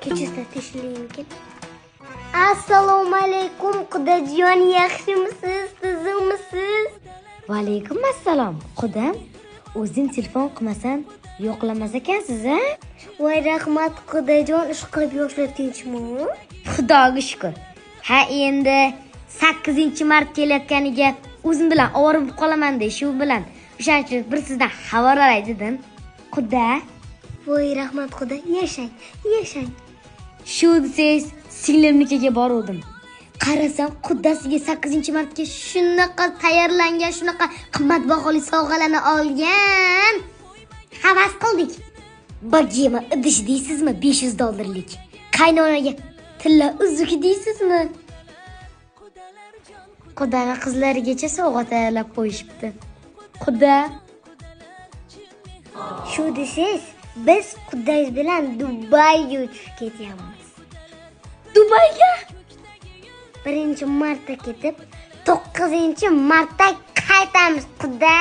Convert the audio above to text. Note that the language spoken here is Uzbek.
Kechasida tishlaymikin. Assalomu alaykum, qudajon, yaxshimisiz, tuzukmisiz? Va alaykum assalom. Qudam, o'zing telefon qilmasan, yo'qlamas ekansiz, a? Voy rahmat qudajon, ish qilib yoshlar tinchmi? Xudoga shukr. Ha, endi 8-mart kelayotganiga o'zim bilan ovora bo'lib qolaman-da, shu bilan. O'shaning uchun bir sizdan xabar olay dedim. Quda. Voy rahmat quda, yashang, yashang. Shu desiz, singlimnikiga bordim. Qarasam, qudasiga 8-martga shunaqa tayyorlangan, shunaqa qimmatbaho sovg'alarni olgan. Havas qildik. Bagima idish deysizmi? $500. Qaynonaga tilla uzuk deysizmi? Qudani qizlarigacha sovg'a tayyorlab qo'yishibdi. Quda. Shu desiz, biz qudangiz bilan Dubayga uchib ketyapmiz. Dubayga? 1-marta ketib, 9-marta qaytamiz quda.